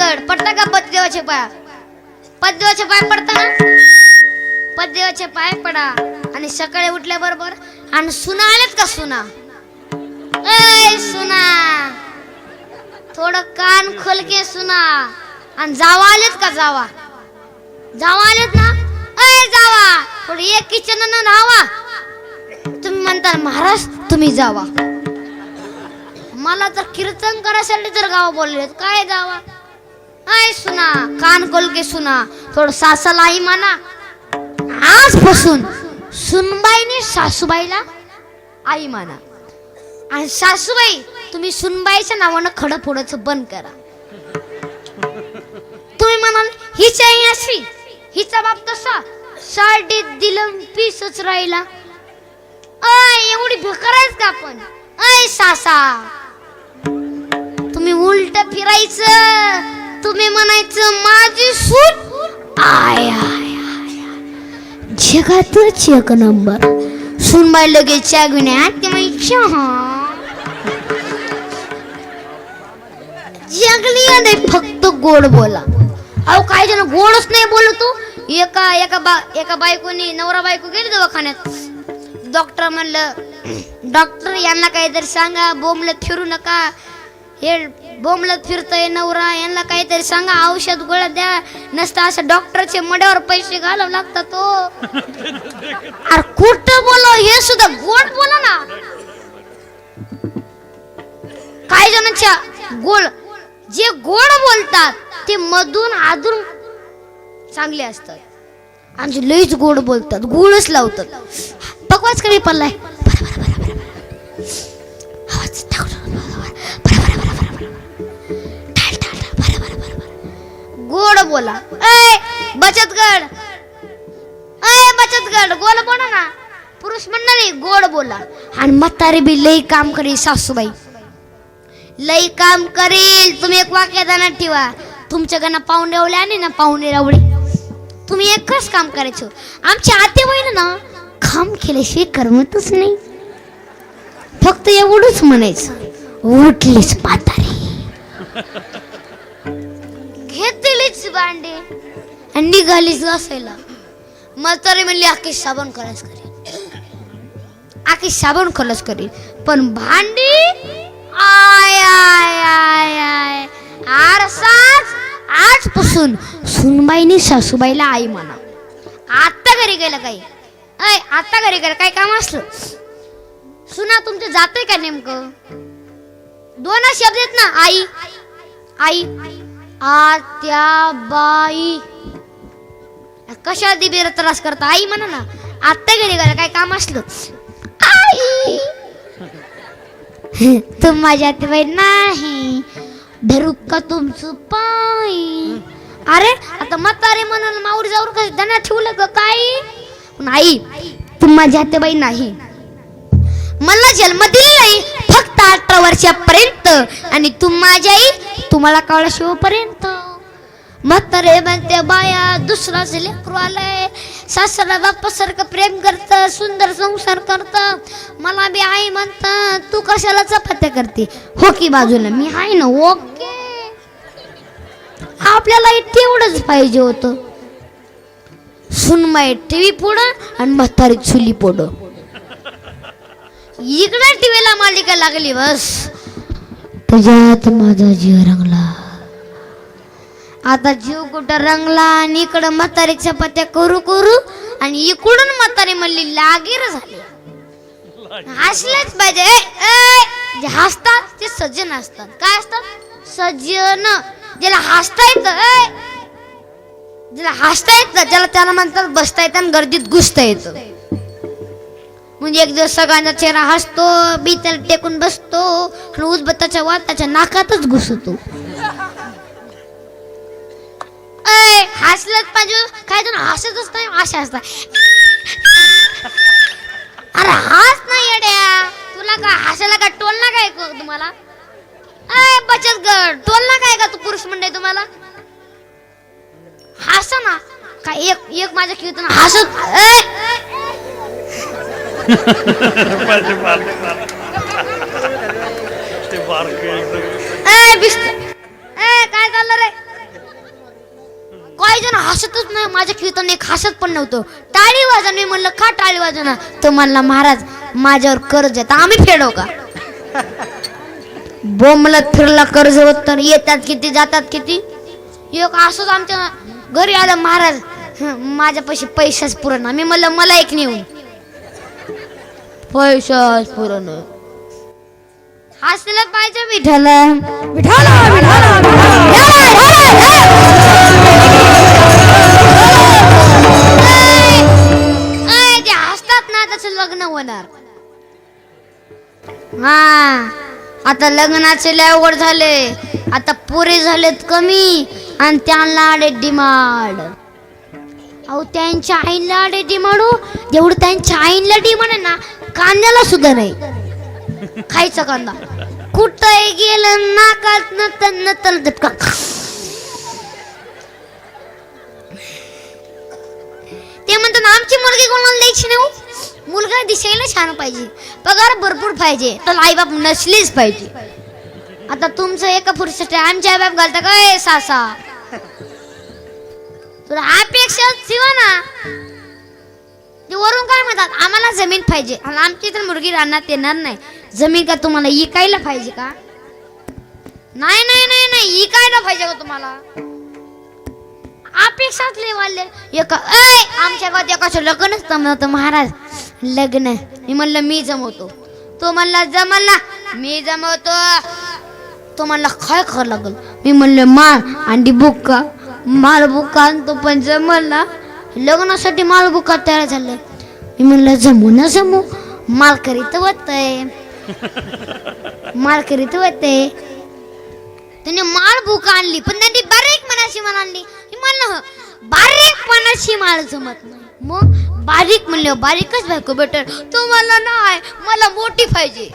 गड पडता का पतिदेवाचे पाय? पतिदेवाचे पाय पडता ना? पतिदेवाचे पाय पडा आणि सकाळी उठल्याबरोबर आणि सुना आलेत का सुना? ए सुना थोडं कान खोल के सुना. आणि जावा आलेत का? जावा जावा आलेत ना? ए जावा थोडी एक किचन न धावा. तुम्ही म्हणता महाराज तुम्ही जावा. मला तर कीर्तन करायसाठी जर गाव बोलले काय जावा? ऐ सुना कान खोल के सुना. थोडं सासाला आई माना. आजपासून सुनबाईने सासूबाईला आई माना. आणि सासूबाई तुम्ही सुनबाईच्या नावानं खडं फोडायचं बंद करा. तुम्ही म्हणाल हिची आई अशी हिचा बाप तसा साडीत दिलं पीसच राहिला. एवढी भेकरायच का आपण? ऐ सासा तुम्ही उलट फिरायचं. तुम्ही म्हणायचं माझी सून आय आय जगातच एक नंबर. सुनबाई लगेच चहा घेऊन चहा जगली नाही फक्त गोड बोला. अहो काही जण गोडच नाही बोलतो. एका बायकोनी नवरा बायको गेली दवाखान्यात. डॉक्टर म्हणलं डॉक्टर यांना काहीतरी सांगा बोंबलत फिरू नका. हे बोंबलत फिरतोय नवरा यांना काहीतरी सांगा औषध गोळ्या द्या. नसता असं डॉक्टरचे मड्यावर पैसे घालावं लागतात. तो अरे कुठं बोला हे सुद्धा गोड बोला ना. काही जणांच्या गोड जे गोड बोलतात ते मधून आधून चांगले असतात. आणि लईच गोड बोलतात गुळच लावतात. पकवाच कमी पडलाय गोड बोला. बचत गट गोड बोला ना. पुरुष मंडळी गोड बोला. आणि म्हातारी बी लई काम करेल. सासूबाई लई काम करेल. तुम्ही एक वाक्य ध्यानात ठेवा. तुमच्या घरात पाहुणे रावळे आणि ना पाहुणे रावळे तुम्ही एकच काम करायचं. आमच्या आतेबाईनं ना काम केल्याशिवाय करमतच नाही. फक्त एवढंच म्हणायचं उठलीच म्हातारी घेतलीच भांडे आणि निघालीच घासायला. म्हातारी म्हणली आखी साबण खलास करेल. आखी साबण खलास करेल पण भांडी आय आय आय आय आरसाच. आजपासून सुनबाईने सासूबाईला आई म्हणा. आता घरी गेलं काही आता घरी गेलं काही काम असलं सुना तुमचं जातंय का नेमकं? दोन शब्द आहेत ना आई आई आत्या बाई. कशा दिबेर त्रास करता आई म्हणा ना. आता घरी गेलं काही काम असलं आई तुम माझ्या आत्याबाई नाही धरू का तुमचं पाय. अरे आता म्हातारे म्हणाल माऊरी जाऊन कसं त्यांना ठेवलं ग काय? आई तुम माझ्या आत्याबाई नाही. मला जन्म दिलेला आहे फक्त 18 वर्षापर्यंत आणि तुम माझी आई तुम्हाला कळलं शिवपर्यंत. म्हातारे म्हणते बाया दुसराच लेकरू आलंय. सासरा बापासारखं प्रेम करत सुंदर संसार करत. मला बी आई म्हणतात तू कशाला चपात्या करते? हो की बाजूला मी आहे ना. ओके आपल्याला तेवढंच पाहिजे होतं. सुनबाई टीव्ही पुढं आणि म्हातारी चुली पुढं. इकडे टीव्हीला मालिका लागली बस. त्याच्यात माझा जीव रंगला. आता जीव कुठं रंगला आणि इकडं म्हातारी चपात्या करू करू आणि इकडून म्हातारी म्हणली लागेर झाली. हसलेच पाहिजे. जे हसतात ते सज्जन असतात. काय असतात? सज्जन. ज्याला हसता येतं ज्याला हसता येतं ज्याला त्याला म्हणतात बसता येतं आणि गर्दीत घुसता येतं. म्हणजे एक दिवस सगळ्यांचा चेहरा हसतो बी त्याला टेकून बसतो आणि उदबत्ताच्या वाद त्याच्या नाकातच घुसतो. हसलंच पाहिजे. काय जण हसतच नाही अशा असतात. अरे हस नाही येड्या. तुला का हसायला का टोलना काय तुम्हाला? बचत गट टोलना काय का तू पुरुष मंडळी तुम्हाला? हसा ना काय एक माझ्या कीर्तन हसत काय चाललं रे? हसतच नाही, माझ्या कीर्तन एक हसत पण नव्हतं. टाळी वाजवून मी म्हणलं का टाळी वाजवणार, तो म्हणला महाराज माझ्यावर कर्ज आहे, तर आम्ही फेडो का. बोंबलत फिरला कर्ज होत तर येतात किती जातात किती. एक असंच आमच्या घरी आलं, महाराज माझ्यापाशी पैशाच पुरणा. मी म्हणलं मला एक नेऊन, पैशाच पुरण. हसलं पाहिजे विठ्ठल विठ्ठल ते हसतात ना त्याचं लग्न होणार. हा आता लग्नाचे लय अवघड झाले, आता पुरे झालेत कमी आणि त्यांना आले डिमांड. अहो त्यांच्या आईला आले डिमांड. जेवढं त्यांच्या आईला डिमांड आहे ना, कांद्याला सुद्धा नाही खायचा कांदा. कुठे गेलं नाकात नतल झटका. ते म्हणतात आमची मुलगी कोणाला द्यायची नाही. मुलगा दिसायला छान पाहिजे, पगार भरपूर पाहिजे, तर आईबाप नसलीच पाहिजे. आता तुमचं एका पुरुषासाठी आमच्या आईबाप घालता काय सासा. तुला अपेक्षा शिवा ना. ते वरून काय म्हणतात आम्हाला जमीन पाहिजे, आणि आमची तर मुलगी राहण्यात येणार नाही. जमीन का तुम्हाला इकायला पाहिजे का. नाही नाही नाही नाही इकायला पाहिजे का तुम्हाला. अपेक्षाच लय वाढले. आमच्या गावात एकाचं लग्नच जमवतं महाराज. लग्न मी म्हणलं मी जमवतो. तो म्हणला जमला मी जमवतो. तो म्हणला काय करावं लागल. मी म्हणलं माळ अंडी बुक्का माळ बुक्का आणतो, पण जमला लग्नासाठी माळ बुक्का तयार झालं. मी म्हणलं जमू ना जमू. माल करीत होतय माल करीत होते. त्याने माळ बुक्का आणली, पण त्यांनी बारीक मनाची माळ आणली. मी म्हणलं बारीक मनाची माळ जमत नाही. मग बारीक म्हणलं बारीकच बायको बेटर. तो मला नाही, मला मोठी पाहिजे.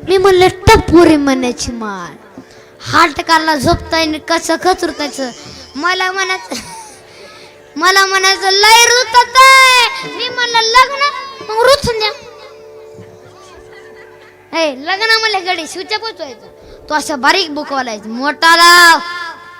मी म्हणलं टपोरी मनाची माळ. हाटकारला झोपताय कसं खचरुतायचं. मला म्हणायचं लय रुतत. मी म्हणलं लग्न मग रुचून द्या. लग्न मला गडी शिवच्या पोचवायचं. तो असं बारीक बुकवालायचं. मोठा लाव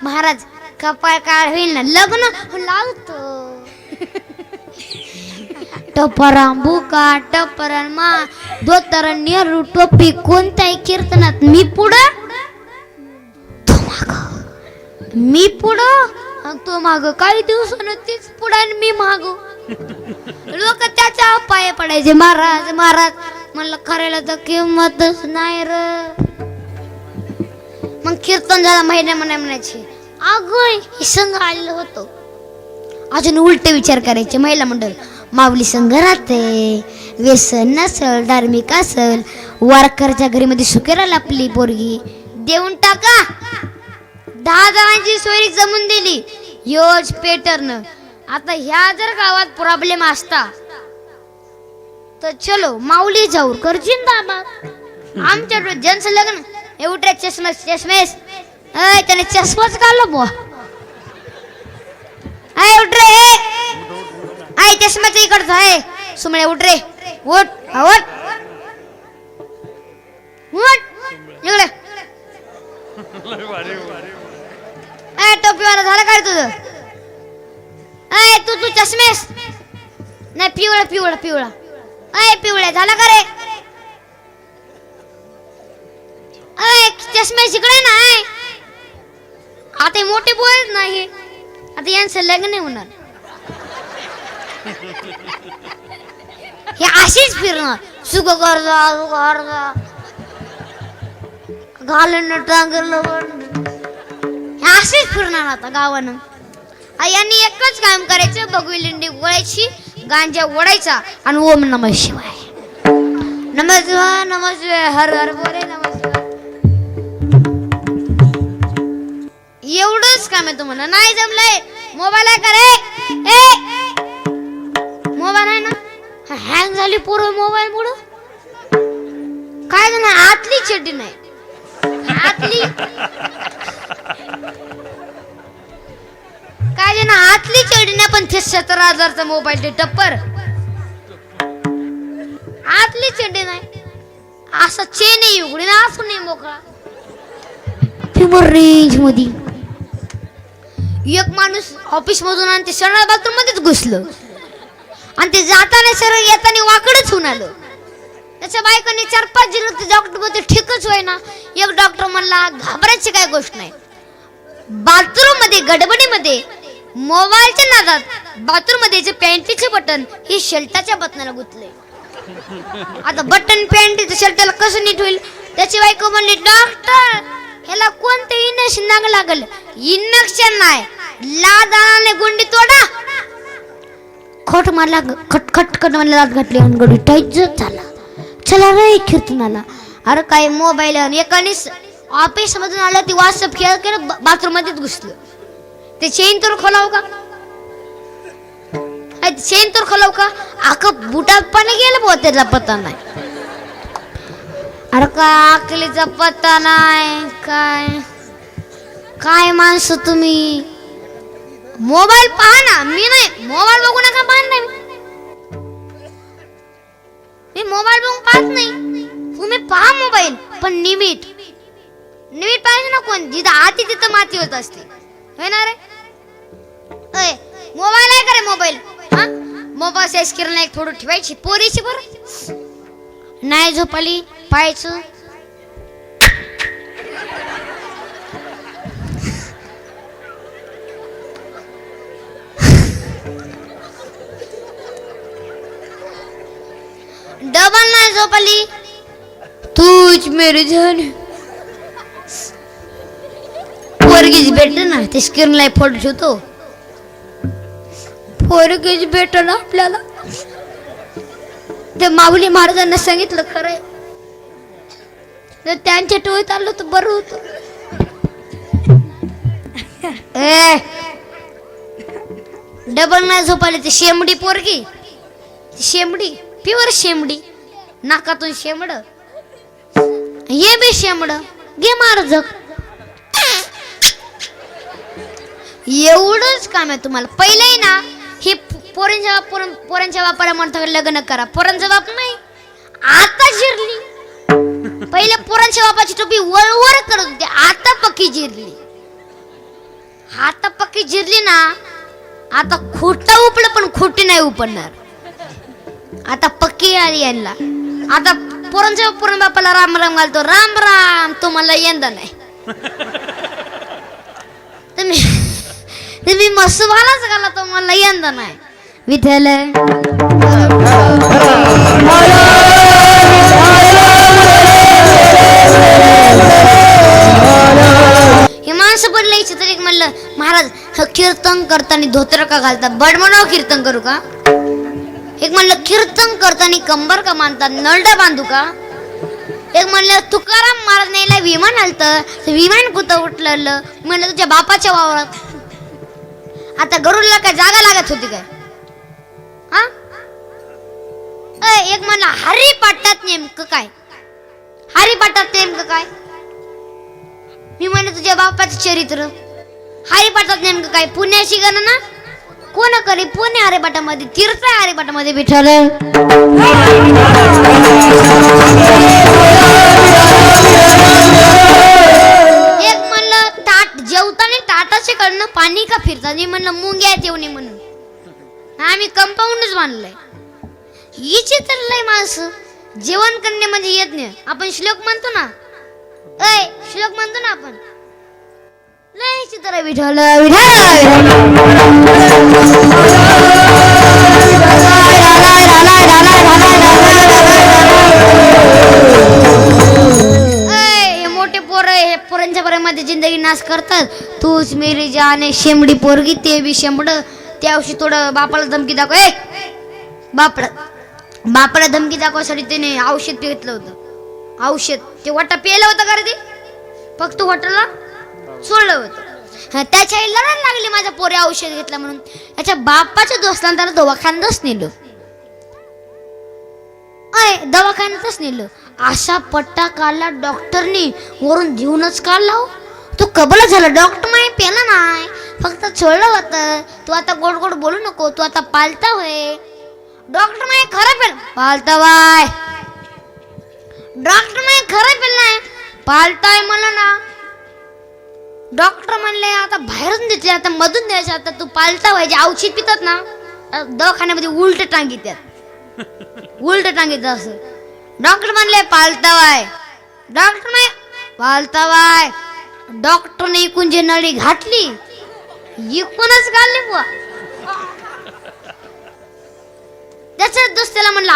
महाराज कपाळ काळ होईल ना. लग्न लावतो टपरा बुका टपरा मा धोतर नेहरू टोपी कोणत्याही कीर्तनात मी पुढं तो माग. मी पुढं तो माग. काही दिवसानं तीच पुढं मी माग. लोक त्याच्या पाय पडायचे महाराज महाराज. म्हणलं करायला तर किंमतच नाही र. मग कीर्तन झाला महिन्या म्हणायचे अगं हे संघ आलेलं होतं. अजून उलटे विचार करायचे. महिला मंडळ माऊली संघ राहते, व्यसन नसल धार्मिक असल, वारकरच्या घरी मध्ये सुकेराला आपली पोरगी देऊन टाका. 10 जणांची सोयरी जमून दिली योज पेटरनं. आता ह्या जर गावात प्रॉब्लेम असता तर चलो माऊली जाऊ कर जिंदाबाद. आमच्या ज्यांचं लग्न एवढे चष्मेस चष्मेस त्याने चष्माच काढला बुवा. उठ रे आय चष्म्याचं इकडचं आहे. सुमळे उठ रे उठ उठ उठ इकडे. टोपीवाला झालं काय तुझं. तू चष्मेस नाही पिवळा पिवळा पिवळा. पिवळ्या झाला का रे. चष्मेस इकडे नाही. आता मोठे बोलत नाही. आता यांचं लग्न होणार. हे अशीच फिरणार सुख कर्जा घालणं टांगरलं हे अशीच फिरणार आता गावानं. यांनी एकच काम करायचं. बघविलिंडी ओळायची, गांजा ओढायचा आणि ओम नमः शिवाय नमः शिवाय नमः शिवाय हर हर बोले नमः शिवाय. एवढंच काम आहे तुम्हाला. नाही जमलंय मोबाईल आहे का रे. मोबाईल आहे ना हँग झाली पूर्ण मोबाईल मुळे. काय झालं आतली चड्डी नाही. आतली काय झालं आतली चड्डी नाही. पण 17,000चा मोबाईल ते टप्पर. आतली चड्डी नाही. असं चेन उघडी ना असून नाही मोकळा. प्युअर रेंज मध्ये एक माणूस ऑफिस मधून आणि ते संडास बाथरूम मध्येच घुसलं आणि ते जाताना सरळ येताना वाकडच होऊन आलं. त्याच्या बायकोने 4-5 दिवस डॉक्टर बोलते ठीकच होय ना. एक डॉक्टर म्हणला घाबरायची काय गोष्ट नाही. बाथरूम मध्ये गडबडीमध्ये मोबाईलच्या नादात बाथरूम मध्ये जे पॅन्टीचे बटन हे शर्टाच्या बटनाला गुंतले. आता बटन पॅन्टीचं शर्टाला कसं नीट होईल. त्याची बायको म्हणली डॉक्टर ह्याला कोणतं इंजेक्शन लागल. इंजेक्शन नाही लादाने गुंडी तोडा. खोट मारला खटखट मला लाद घातली आणि गडी टाईट झाला. चला रे कीर्तनाला. अरे काय मोबाईल एकाने ऑफिस मधून आलं ती व्हॉट्सअप खेळ केलं बाथरूम मध्येच घुसलं. ते चेन तर खोलाव का चेन तर खोलाव का अख्खं बुटात पाणी गेलं बुवा त्याचा पत्ता नाही. अरे काय अकलीचा पत्ता नाही. काय काय माणसं तुम्ही. मोबाईल पहा ना. मी नाही मोबाईल बघू नका पाहत नाही. मी मोबाईल बघून पाहत नाही. तुम्ही पहा मोबाईल पण नीट पाहिजे ना. कोण जिथं आती तिथं माती होत असते होय ना रे. मोबाईल आहे का रे मोबाईल. हा मोबाईल साईज किरण एक थोडं ठेवायची पोरीची बरं नाही झोपाली पाहायचं. डबल नाही झोपली तूच मेरी जान. पोरगीच भेट ना ते स्क्रीनला फोटो ठेवतो. पोरगीच भेट ना आपल्याला. ते माऊली महाराजांना सांगितलं खरंय तर त्यांच्या टोळीत आलं तर बरं होतं. डबल नाही झोपाली ती शेमडी पोरगी. शेमडी प्युअर शेमडी नाकातून शेमड हे बी शेमड घे मार जग. एवढंच काम आहे तुम्हाला. पहिलंही ना हे पोरांच्या बापाला म्हणतात लग्न करा. पोरांचा बाप नाही आता जिरली. पहिले पोरांच्या बापाची टोपी वर करत होती आता पक्की जिरली. आता पक्की जिरली ना आता खोटं उपलं पण खोटी नाही उपडणार. आता पक्की आली यांना. आता पोरांच्या बापाला राम राम घालतो. राम राम तुम्हाला यंदा नाही. तुम्ही मसवालाच घाला तुम्हाला यंदा नाही. विठ्ठल हे माणसं पडलं इच्छा तरी म्हणलं महाराज कीर्तन करताना धोतर का घालतात बडमणाव कीर्तन करू का. एक म्हणलं कीर्तन करताना कंबर का बांधतात नरडा बांधू का. एक म्हणलं तुकाराम महाराज न्यायला विमान आलतं विमान कुठं उठलं म्हणलं तुझ्या बापाच्या वावरात. आता गरुडला काय जागा लागत होती काय. हा एक म्हणलं हरिपाठात नेमकं काय. हरिपाठात नेमकं काय. मी म्हणलं तुझ्या बापाचं चरित्र. हरिपाठात नेमकं काय. पुण्याची गणना कोण करे. पुणे हरिपाठामध्ये तीर्थ हरिपाठामध्ये विठ्ठल. एक म्हणलं ताट जेवताना ताटाचे कडनं पाणी का फिरतात. मी म्हणलं मुंग्या जेवणे म्हणून आम्ही कंपाऊंडच बांधलंय. हिची तर लय माणसं जेवण करणे म्हणजे येत नाही. आपण श्लोक म्हणतो ना श्लोक म्हणतो ना आपण लय चित्र विठ्ठल मोठे पोर हे पोरांच्या बऱ्यामध्ये जिंदगी नाश करतात. तूच मेरी जान शेमडी पोरगी ते बी शेंबड. त्या दिवशी थोडं बापाला धमकी दाखव. बापाला धमकी दाखवासाठी त्याने औषध घेतलं होतं. औषध ते वाटा प्यायला होतं का रे. ते फक्त वाटाला सोडलं होतं. त्याच्या आई लढायला लागली माझ्या पोरी औषध घेतलं म्हणून. त्याच्या बापाच्या दोस्तांना त्याला दवाखान्यातच नेलं. दवाखान्यातच नेलं. असा पट्टा काढला डॉक्टरनी वरून जीवनच काढला. तो कबला झाला. डॉक्टर माही पेला नाही फक्त सोडलं होतं. तू आता गोड गोड बोलू नको तू आता पालता होय. डॉक्टर माही खरं पेल पालता बाय. डॉक्टर माही खरं पेल नाही पालताय मला ना. डॉक्टर म्हणले आता बाहेरून देतले, आता मधून द्यायचे, आता तू पालता व्हायचे. औषध पितात ना दवाखान्यामध्ये उलट टांगित्यात, उलट टांगित असं. डॉक्टर म्हणले पालतावाय, डॉक्टर नाही पालतावाय. डॉक्टरने इकून जे नळी घातली इकूनच घालली बुवा. त्याच्यात दोस्त त्याला म्हणलं